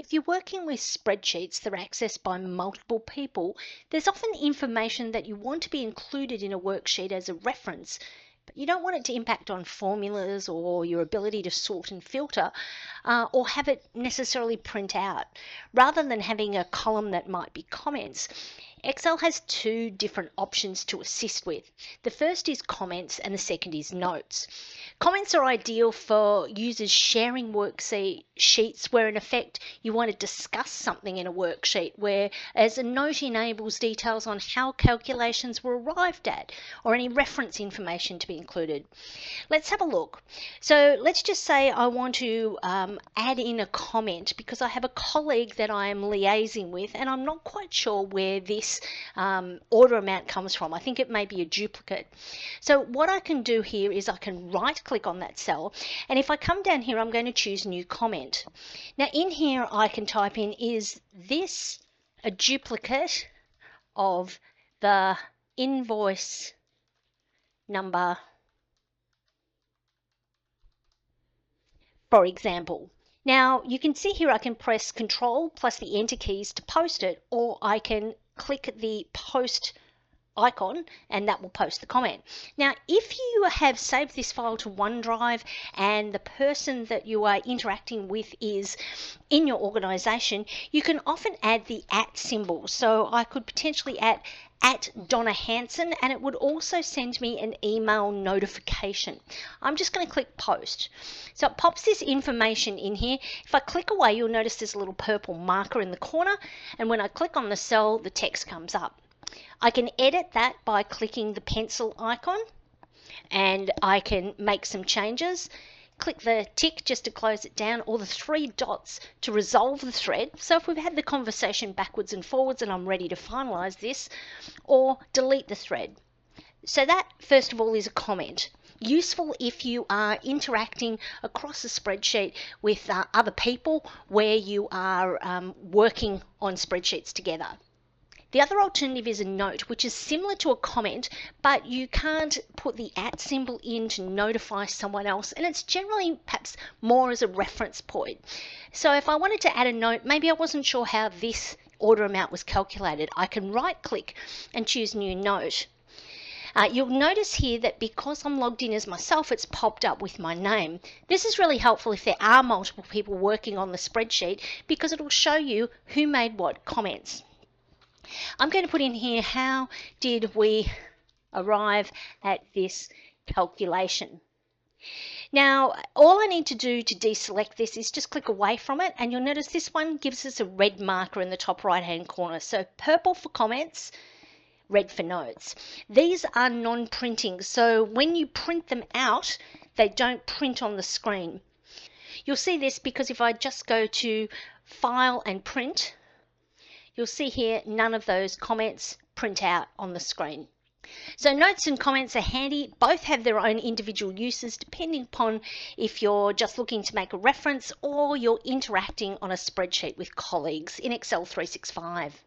If you're working with spreadsheets that are accessed by multiple people, there's often information that you want to be included in a worksheet as a reference, but you don't want it to impact on formulas or your ability to sort and filter, or have it necessarily print out. Rather than having a column that might be comments, Excel has two different options to assist with. The first is comments and the second is notes. Comments are ideal for users sharing worksheets where in effect you want to discuss something in a worksheet, whereas a note enables details on how calculations were arrived at or any reference information to be included. Let's have a look. So let's just say I want to add in a comment because I have a colleague that I am liaising with and I'm not quite sure where this order amount comes from. I think it may be a duplicate. So what I can do here is I can right click on that cell, and if I come down here I'm going to choose new comment. Now in here I can type in, is this a duplicate of the invoice number, for example. Now you can see here I can press Control plus the Enter keys to post it, or I can click the post icon and that will post the comment. Now if you have saved this file to OneDrive and the person that you are interacting with is in your organization, you can often add the @ symbol. So I could potentially add at Donna Hanson, and it would also send me an email notification. I'm just going to click post. So it pops this information in here. If I click away, you'll notice there's a little purple marker in the corner, and when I click on the cell, the text comes up. I can edit that by clicking the pencil icon, and I can make some changes. Click the tick just to close it down, or the 3 dots to resolve the thread. So if we've had the conversation backwards and forwards and I'm ready to finalize this, or delete the thread. So that, first of all, is a comment. Useful if you are interacting across a spreadsheet with other people where you are working on spreadsheets together. The other alternative is a note, which is similar to a comment, but you can't put the @ symbol in to notify someone else, and it's generally perhaps more as a reference point. So if I wanted to add a note, maybe I wasn't sure how this order amount was calculated, I can right click and choose new note. You'll notice here that because I'm logged in as myself, it's popped up with my name. This is really helpful if there are multiple people working on the spreadsheet because it'll show you who made what comments. I'm going to put in here, how did we arrive at this calculation? Now, all I need to do to deselect this is just click away from it, and you'll notice this one gives us a red marker in the top right hand corner. So purple for comments, red for notes. These are non-printing, so when you print them out, they don't print on the screen. You'll see this because if I just go to File and Print, you'll see here none of those comments print out on the screen. So notes and comments are handy. Both have their own individual uses depending upon if you're just looking to make a reference or you're interacting on a spreadsheet with colleagues in Excel 365.